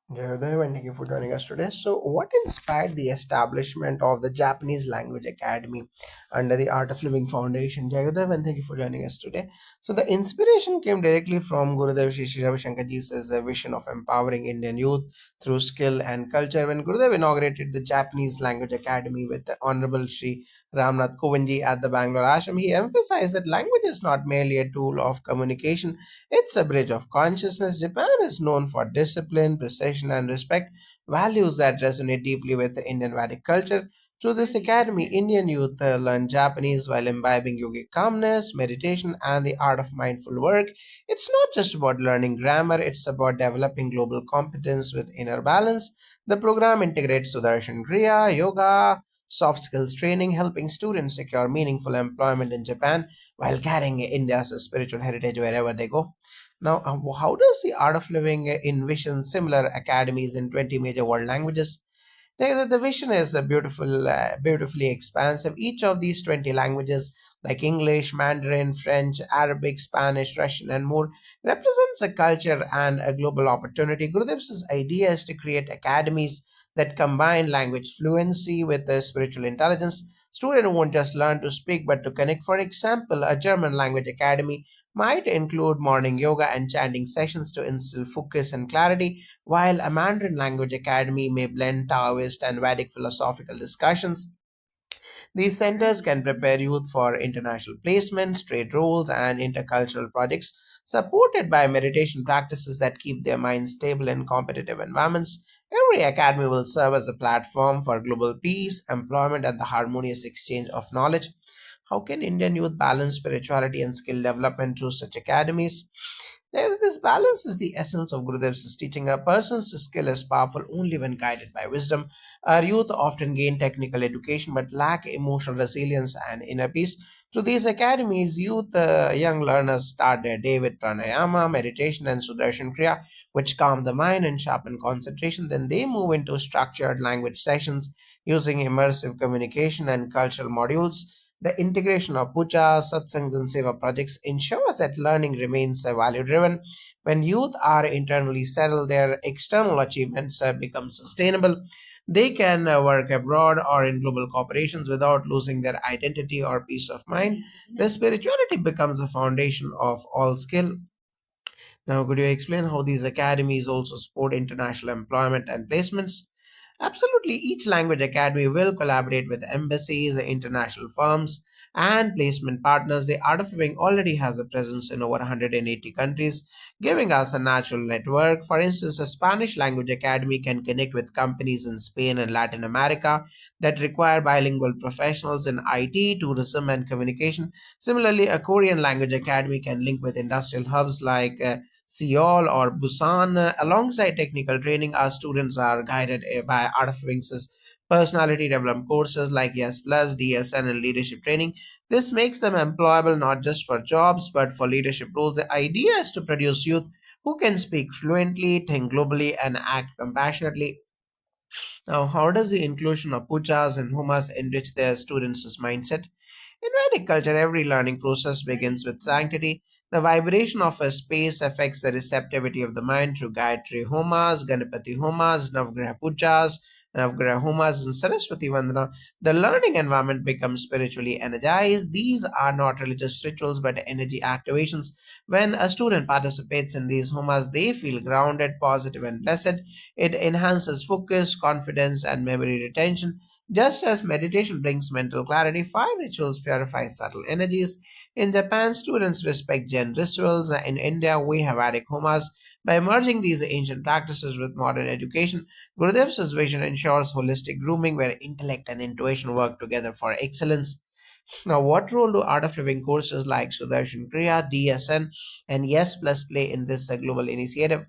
Jayodaya, and thank you for joining us today. So, what inspired the establishment of the Japanese Language Academy under the Art of Living Foundation? Jayodaya, and thank you for joining us today. So, the inspiration came directly from Gurudev Shri Ravi Shankarji's vision of empowering Indian youth through skill and culture. When Gurudev inaugurated the Japanese Language Academy with the Honorable Shri Ramnath Kovinji at the Bangalore Ashram, he emphasized that language is not merely a tool of communication, it's a bridge of consciousness. Japan is known for discipline, precision, and respect, values that resonate deeply with the Indian Vedic culture. Through this academy, Indian youth learn Japanese while imbibing yogic calmness, meditation, and the art of mindful work. It's not just about learning grammar, it's about developing global competence with inner balance. The program integrates Sudarshan Kriya, yoga, soft skills training, helping students secure meaningful employment in Japan while carrying India's spiritual heritage wherever they go. Now, how does the Art of Living envision similar academies in 20 major world languages? The vision is beautifully expansive. Each of these 20 languages, like English, Mandarin, French, Arabic, Spanish, Russian, and more, represents a culture and a global opportunity. Gurudev's idea is to create academies that combine language fluency with the spiritual intelligence. Students won't just learn to speak but to connect. For example, a German language academy might include morning yoga and chanting sessions to instill focus and clarity, while a Mandarin language academy may blend Taoist and Vedic philosophical discussions. These centers can prepare youth for international placements, trade roles, and intercultural projects, supported by meditation practices that keep their minds stable in competitive environments. Every academy will serve as a platform for global peace, employment, and the harmonious exchange of knowledge. How can Indian youth balance spirituality and skill development through such academies? This balance is the essence of Gurudev's teaching. A person's skill is powerful only when guided by wisdom. Our youth often gain technical education but lack emotional resilience and inner peace. Through these academies, young learners start their day with pranayama, meditation, and Sudarshan Kriya, which calm the mind and sharpen concentration. Then they move into structured language sessions using immersive communication and cultural modules. The integration of puja, satsangs, and seva projects ensures that learning remains value driven. When youth are internally settled, their external achievements become sustainable. They can work abroad or in global corporations without losing their identity or peace of mind. The spirituality becomes the foundation of all skill. Now, could you explain how these academies also support international employment and placements? Absolutely, each language academy will collaborate with embassies, international firms, and placement partners. The Art of Living already has a presence in over 180 countries, giving us a natural network. For instance, a Spanish language academy can connect with companies in Spain and Latin America that require bilingual professionals in IT, tourism, and communication. Similarly, a Korean language academy can link with industrial hubs like Seoul or Busan. Alongside technical training, our students are guided by Art of Living's personality development courses like Yes Plus, DSN, and leadership training. This makes them employable not just for jobs but for leadership roles. The idea is to produce youth who can speak fluently, think globally, and act compassionately. Now, how does the inclusion of pujas and humas enrich their students' mindset? In Vedic culture, every learning process begins with sanctity. The vibration of a space affects the receptivity of the mind through Gayatri Homas, Ganapati Homas, Navgraha Pujas, Navgraha Homas, and Saraswati Vandana. The learning environment becomes spiritually energized. These are not religious rituals but energy activations. When a student participates in these homas, they feel grounded, positive, and blessed. It enhances focus, confidence, and memory retention. Just as meditation brings mental clarity, fire rituals purify subtle energies. In Japan, students respect Jain rituals. In India, we have Vedic homas. By merging these ancient practices with modern education, Gurudev's vision ensures holistic grooming where intellect and intuition work together for excellence. Now, what role do Art of Living courses like Sudarshan Kriya, DSN, and Yes Plus play in this global initiative?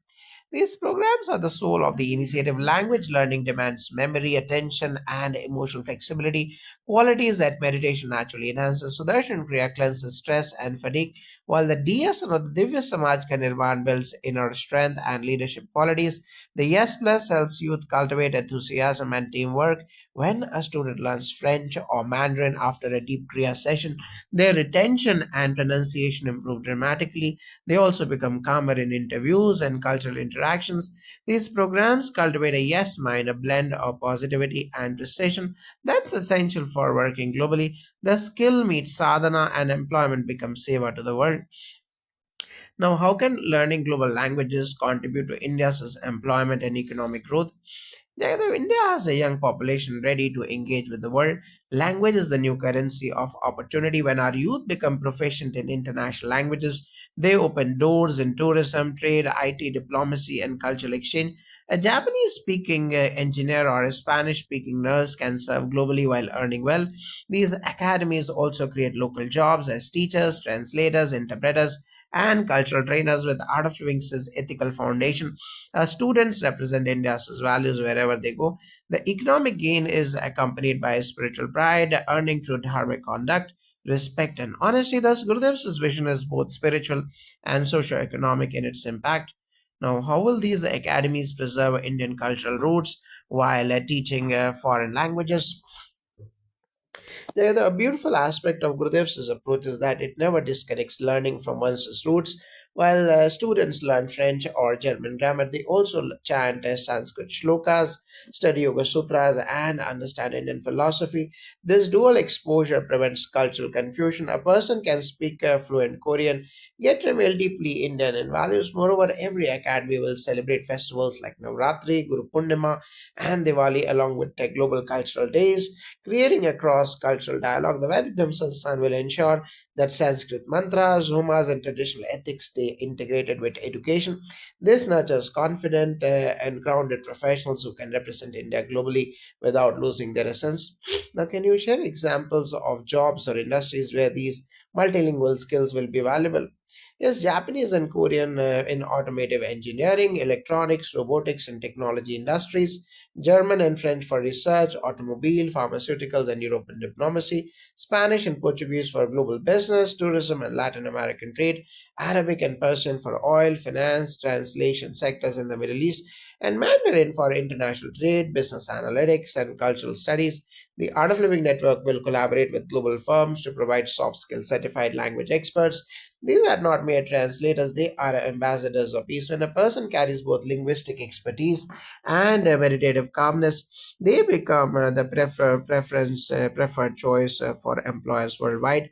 These programs are the soul of the initiative. Language learning demands memory, attention, and emotional flexibility, qualities that meditation naturally enhances. Sudarshan Kriya cleanses stress and fatigue, While the DS or the Divya Samaj ka Nirman builds inner strength and leadership qualities, the Yes Plus helps youth cultivate enthusiasm and teamwork. When a student learns French or Mandarin after a deep Kriya session, their retention and pronunciation improve dramatically. They also become calmer in interviews and cultural interactions. These programs cultivate a yes mind, a blend of positivity and precision that's essential for working globally. The skill meets sadhana and employment becomes seva to the world. Now, how can learning global languages contribute to India's employment and economic growth? Jagdev, India has a young population ready to engage with the world. Language is the new currency of opportunity. When our youth become proficient in international languages, they open doors in tourism, trade, IT, diplomacy, and cultural exchange. A Japanese speaking engineer or a Spanish speaking nurse can serve globally while earning well. These academies also create local jobs as teachers, translators, interpreters, and cultural trainers with Art of Living's ethical foundation. Students represent India's values wherever they go. The economic gain is accompanied by spiritual pride, earning through dharmic conduct, respect, and honesty. Thus, Gurudev's vision is both spiritual and socio-economic in its impact. Now, how will these academies preserve Indian cultural roots while teaching foreign languages? The beautiful aspect of Gurudev's approach is that it never disconnects learning from one's roots. While students learn French or German grammar, they also chant Sanskrit shlokas, study Yoga Sutras, and understand Indian philosophy. This dual exposure prevents cultural confusion. A person can speak fluent Korean, yet remain deeply Indian in values. Moreover, every academy will celebrate festivals like Navratri, Guru Purnima, and Diwali along with the global cultural days, creating a cross cultural dialogue. The Vedic Sansthan will ensure that Sanskrit mantras, homas, and traditional ethics stay integrated with education. This nurtures confident and grounded professionals who can represent India globally without losing their essence. Now, can you share examples of jobs or industries where these multilingual skills will be valuable? Yes, Japanese and Korean in automotive engineering, electronics, robotics, and technology industries. German and French for research, automobile, pharmaceuticals, and European diplomacy. Spanish and Portuguese for global business, tourism, and Latin American trade. Arabic and Persian for oil, finance, translation sectors in the Middle East. And Mandarin for international trade, business analytics, and cultural studies. The Art of Living Network will collaborate with global firms to provide soft skill certified language experts. These are not mere translators, they are ambassadors of peace. When a person carries both linguistic expertise and meditative calmness, they become the preferred choice for employers worldwide.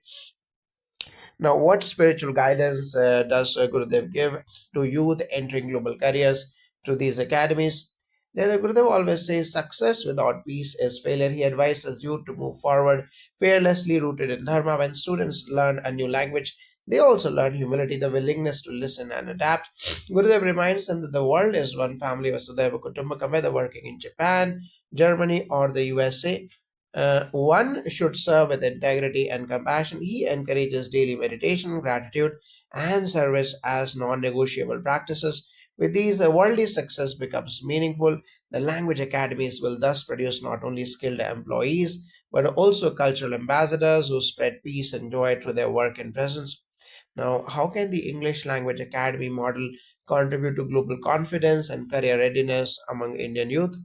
Now, what spiritual guidance does Gurudev give to youth entering global careers through these academies? The Gurudev always says success without peace is failure. He advises youth to move forward fearlessly rooted in Dharma. When students learn a new language, they also learn humility, the willingness to listen and adapt. Gurudev reminds them that the world is one family, Vasudhaiva Kutumbakam, whether working in Japan, Germany, or the USA. One should serve with integrity and compassion. He encourages daily meditation, gratitude, and service as non negotiable practices. With these, the worldly success becomes meaningful. The language academies will thus produce not only skilled employees, but also cultural ambassadors who spread peace and joy through their work and presence. Now, how can the English Language Academy model contribute to global confidence and career readiness among Indian youth?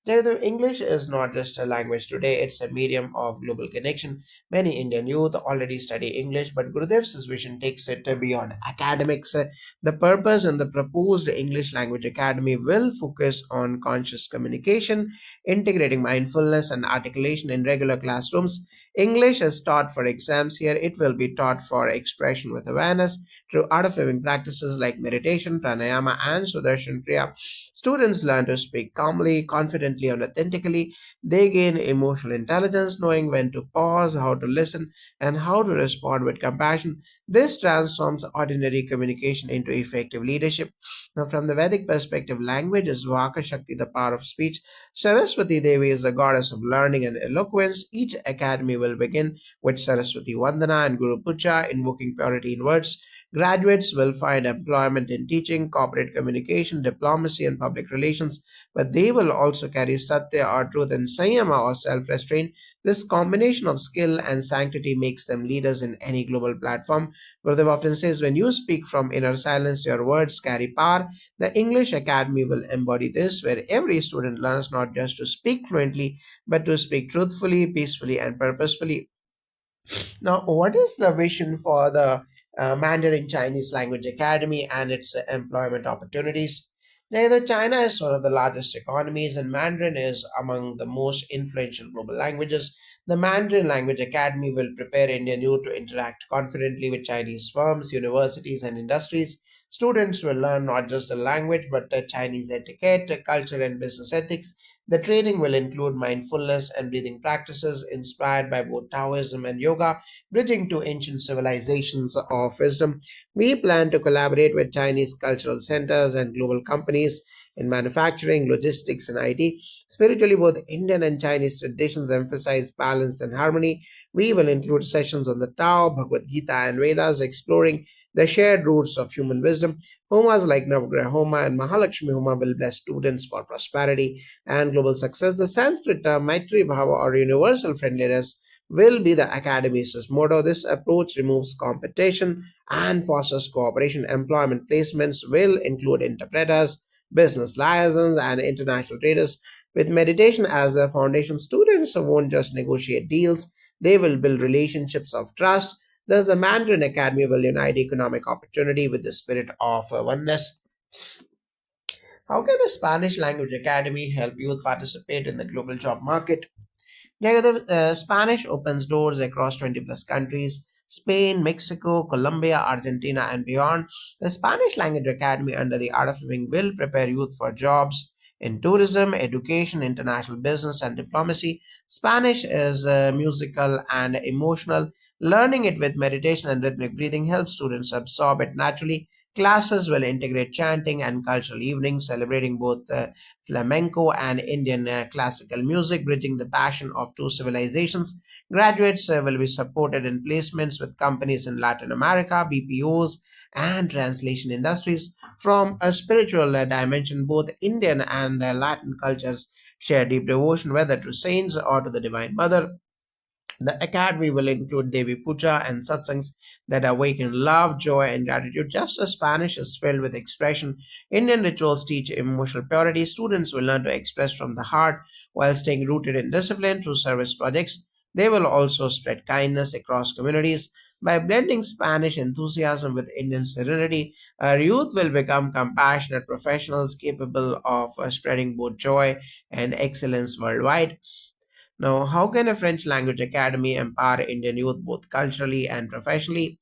Jagdeep, English is not just a language today, it's a medium of global connection. Many Indian youth already study English, but Gurudev's vision takes it beyond academics. The purpose and the proposed English Language Academy will focus on conscious communication, integrating mindfulness and articulation in regular classrooms. English is taught for exams here, it will be taught for expression with awareness through art of living practices like meditation, pranayama, and Sudarshan Kriya. Students learn to speak calmly, confidently, and authentically. They gain emotional intelligence, knowing when to pause, how to listen, and how to respond with compassion. This transforms ordinary communication into effective leadership. Now, from the Vedic perspective, language is Vaka Shakti, the power of speech. Saraswati Devi is the goddess of learning and eloquence. Each academy will begin with Saraswati Vandana and Guru Puja, invoking purity in words. Graduates will find employment in teaching, corporate communication, diplomacy, and public relations, but they will also carry satya or truth and sanyama or self restraint. This combination of skill and sanctity makes them leaders in any global platform. Gurudev often says, when you speak from inner silence, your words carry power. The English Academy will embody this, where every student learns not just to speak fluently, but to speak truthfully, peacefully, and purposefully. Now, what is the vision for the Mandarin Chinese Language Academy and its employment opportunities? Neither China is one of the largest economies, and Mandarin is among the most influential global languages. The Mandarin Language Academy will prepare Indian youth to interact confidently with Chinese firms, universities, and industries. Students will learn not just the language but the Chinese etiquette, culture, and business ethics. The training will include mindfulness and breathing practices inspired by both Taoism and yoga, bridging two ancient civilizations of wisdom. We plan to collaborate with Chinese cultural centers and global companies in manufacturing, logistics, and IT. Spiritually, both Indian and Chinese traditions emphasize balance and harmony. We will include sessions on the Tao, Bhagavad Gita, and Vedas, exploring the shared roots of human wisdom. Homas like Navgraha Homa and Mahalakshmi Homa will bless students for prosperity and global success. The Sanskrit term Maitri Bhava or universal friendliness will be the academy's motto. This approach removes competition and fosters cooperation. Employment placements will include interpreters, business liaisons, and international traders. With meditation as a foundation, students won't just negotiate deals, they will build relationships of trust. Thus, the Mandarin Academy will unite economic opportunity with the spirit of oneness. How can a Spanish language academy help youth participate in the global job market? Yeah, the Spanish opens doors across 20 plus countries: Spain, Mexico, Colombia, Argentina, and beyond. The Spanish Language Academy under the Art of Living will prepare youth for jobs in tourism, education, international business, and diplomacy. Spanish is musical and emotional. Learning it with meditation and rhythmic breathing helps students absorb it naturally. Classes will integrate chanting and cultural evenings, celebrating both flamenco and Indian classical music, bridging the passion of two civilizations. Graduates will be supported in placements with companies in Latin America, BPOs, and translation industries. From a spiritual dimension, both Indian and Latin cultures share deep devotion, whether to saints or to the Divine Mother. The academy will include Devi Puja and satsangs that awaken love, joy, and gratitude. Just as Spanish is filled with expression, Indian rituals teach emotional purity. Students will learn to express from the heart while staying rooted in discipline through service projects. They will also spread kindness across communities. By blending Spanish enthusiasm with Indian serenity, our youth will become compassionate professionals capable of spreading both joy and excellence worldwide. Now, how can a French language academy empower Indian youth both culturally and professionally?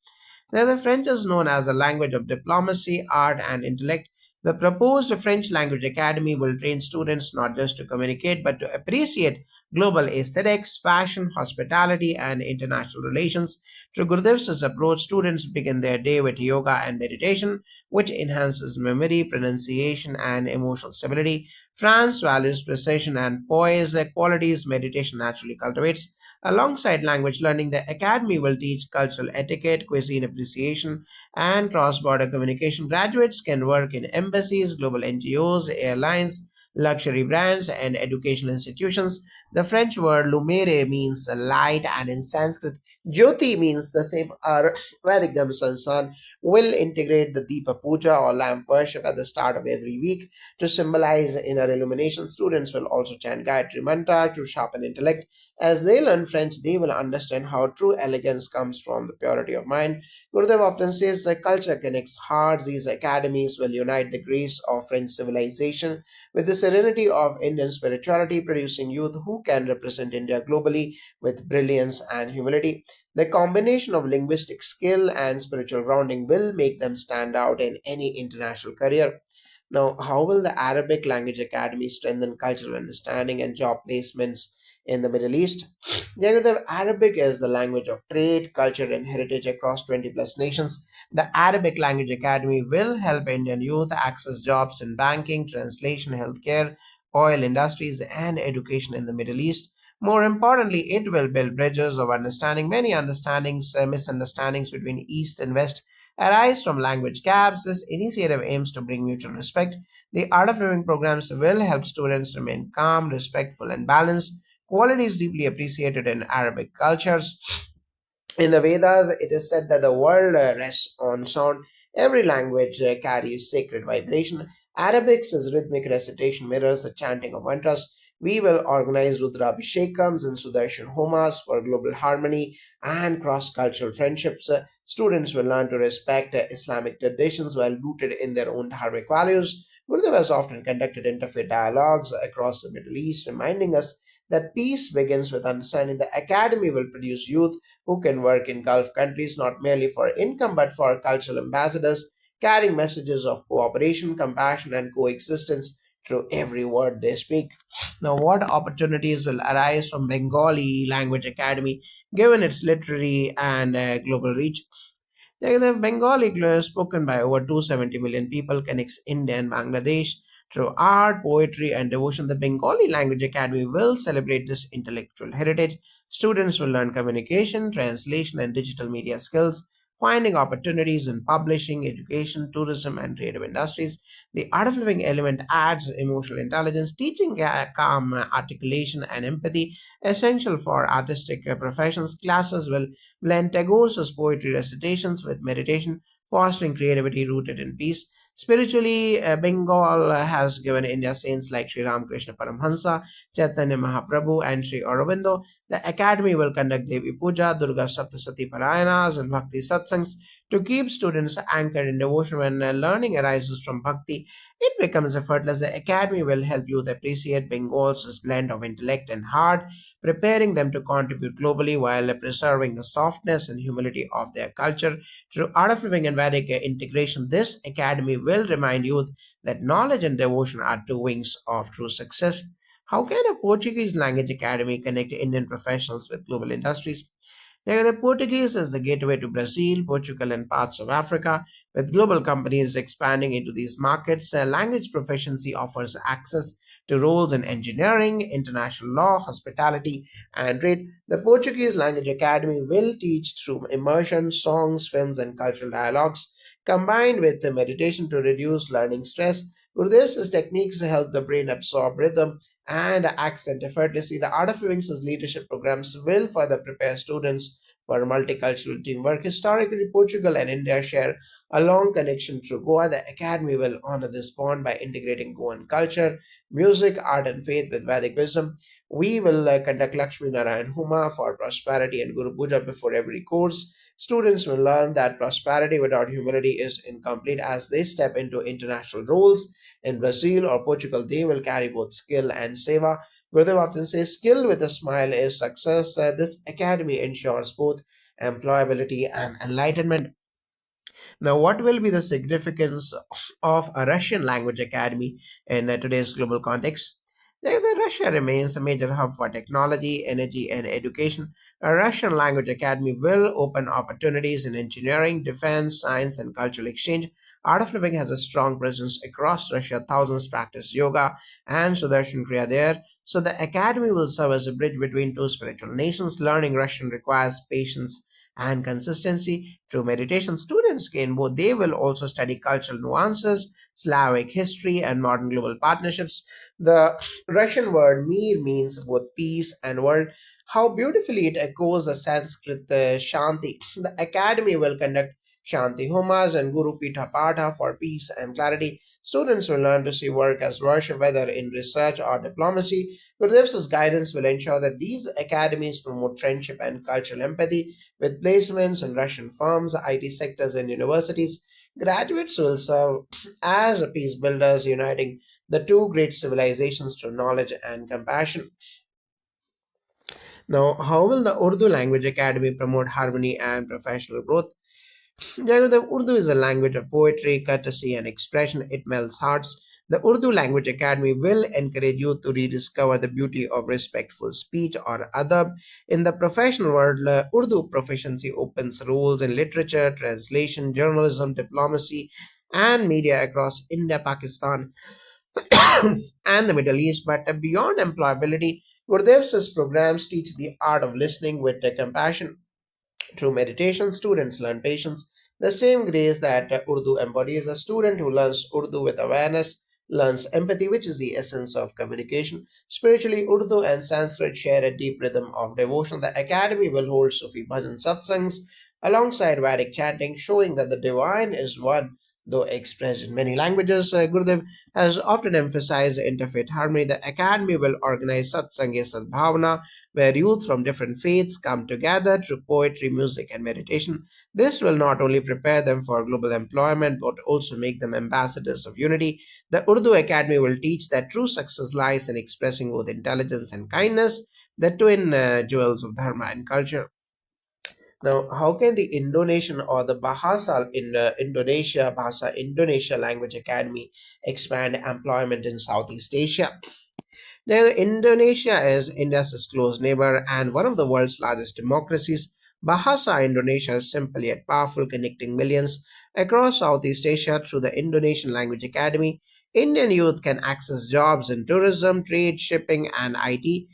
The French is known as a language of diplomacy, art, and intellect. The proposed French language academy will train students not just to communicate but to appreciate global aesthetics, fashion, hospitality, and international relations. Through Gurudev's approach, students begin their day with yoga and meditation, which enhances memory, pronunciation, and emotional stability. France values precision and poise, qualities meditation naturally cultivates. Alongside language learning, the academy will teach cultural etiquette, cuisine appreciation, and cross border communication. Graduates can work in embassies, global NGOs, airlines, luxury brands, and educational institutions. The French word lumere means light, and in Sanskrit, jyoti means the same. Our Vedic Sun will integrate the Deepa Puja or lamp worship at the start of every week to symbolize inner illumination. Students will also chant Gayatri Mantra to sharpen intellect. As they learn French, they will understand how true elegance comes from the purity of mind. Gurudev often says that culture connects hearts. These academies will unite the grace of French civilization with the serenity of Indian spirituality, producing youth who can represent India globally with brilliance and humility. The combination of linguistic skill and spiritual grounding will make them stand out in any international career. Now, how will the Arabic Language Academy strengthen cultural understanding and job placements in the Middle East? Jagadev, Arabic is the language of trade, culture, and heritage across 20 plus nations. The Arabic Language Academy will help Indian youth access jobs in banking, translation, healthcare, oil industries, and education in the Middle East. More importantly, it will build bridges of understanding, many misunderstandings between East and West. arise from language gaps. This initiative aims to bring mutual respect. The Art of Living programs will help students remain calm, respectful, and balanced. Quality is deeply appreciated in Arabic cultures. In the Vedas, it is said that the world rests on sound. Every language carries sacred vibration. Arabic's rhythmic recitation mirrors the chanting of mantras. We will organize Rudrabhishekams and Sudarshan Homas for global harmony and cross cultural friendships. Students will learn to respect Islamic traditions while rooted in their own dharmic values. Gurudev has often conducted interfaith dialogues across the Middle East, reminding us that peace begins with understanding. The academy will produce youth who can work in Gulf countries not merely for income but for cultural ambassadors, carrying messages of cooperation, compassion, and coexistence through every word they speak. Now, what opportunities will arise from Bengali Language Academy given its literary and global reach? The Bengali spoken by over 270 million people connects India and Bangladesh through art, poetry, and devotion. The Bengali Language Academy will celebrate this intellectual heritage. Students will learn communication, translation, and digital media skills, finding opportunities in publishing, education, tourism, and creative industries. The Art of Living element adds emotional intelligence, teaching calm articulation and empathy, essential for artistic professions. Classes will blend Tagore's poetry recitations with meditation, fostering creativity rooted in peace. Spiritually, Bengal has given India saints like Sri Ramakrishna Paramhansa, Chaitanya Mahaprabhu, and Sri Aurobindo. The Academy will conduct Devi Puja, Durga Saptasati Parayanas, and Bhakti Satsangs to keep students anchored in devotion. When learning arises from Bhakti, it becomes effortless. The Academy will help youth appreciate Bengal's blend of intellect and heart, preparing them to contribute globally while preserving the softness and humility of their culture. Through Art of Living and Vedic integration, this academy will remind youth that knowledge and devotion are two wings of true success. How can a Portuguese language academy connect Indian professionals with global industries? The Portuguese is the gateway to Brazil, Portugal, and parts of Africa. With global companies expanding into these markets, language proficiency offers access to roles in engineering, international law, hospitality, and trade. The Portuguese Language Academy will teach through immersion, songs, films, and cultural dialogues, combined with the meditation to reduce learning stress. Gurudev's techniques help the brain absorb rhythm and accent effortlessly. The Art of Living's leadership programs will further prepare students for multicultural teamwork. Historically, Portugal and India share a long connection through Goa. The Academy will honor this bond by integrating Goan culture, music, art, and faith with Vedic wisdom. We will conduct Lakshmi Narayan Huma for prosperity and Guru Puja before every course. Students will learn that prosperity without humility is incomplete. As they step into international roles in Brazil or Portugal, they will carry both skill and seva. Gurudev often says, skill with a smile is success. This academy ensures both employability and enlightenment. Now, what will be the significance of a Russian language academy in today's global context? Russia remains a major hub for technology, energy, and education. A Russian language academy will open opportunities in engineering, defense, science, and cultural exchange. Art of Living has a strong presence across Russia. Thousands practice yoga and Sudarshan Kriya there. So the academy will serve as a bridge between two spiritual nations. Learning Russian requires patience and consistency. Through meditation, students gain both. They will also study cultural nuances, Slavic history, and modern global partnerships. The Russian word mir means both peace and world. How beautifully it echoes the Sanskrit Shanti. The academy will conduct Shanti Homas and Guru Pitha Patha for peace and clarity. Students will learn to see work as worship, whether in research or diplomacy. Gurudev's guidance will ensure that these academies promote friendship and cultural empathy. With placements in Russian firms, IT sectors, and universities, graduates will serve as peace builders, uniting the two great civilizations through knowledge and compassion. Now, how will the Urdu Language Academy promote harmony and professional growth? The Urdu is a language of poetry, courtesy, and expression. It melts hearts. The Urdu Language Academy will encourage youth to rediscover the beauty of respectful speech or adab. In the professional world, Urdu proficiency opens roles in literature, translation, journalism, diplomacy, and media across India, Pakistan, and the Middle East. But beyond employability, Gurdev's programs teach the art of listening with compassion. Through meditation, students learn patience, The same grace that Urdu embodies. A student who learns Urdu with awareness learns empathy, which is the essence of communication. Spiritually, Urdu and Sanskrit share a deep rhythm of devotion. The academy will hold Sufi bhajan satsangs alongside Vedic chanting, showing that the divine is one, though expressed in many languages. Gurudev has often emphasized interfaith harmony. The academy will organize Satsangi Sadbhavana, where youth from different faiths come together through poetry, music, and meditation. This will not only prepare them for global employment but also make them ambassadors of unity. The Urdu Academy will teach that true success lies in expressing both intelligence and kindness, the twin jewels of Dharma and culture. Now, how can the Indonesian or the Bahasa in Indonesia, Bahasa Indonesia Language Academy expand employment in Southeast Asia? Now, Indonesia is India's close neighbor and one of the world's largest democracies. Bahasa Indonesia is simple yet powerful, connecting millions across Southeast Asia through the Indonesian Language Academy. Indian youth can access jobs in tourism, trade, shipping, and IT.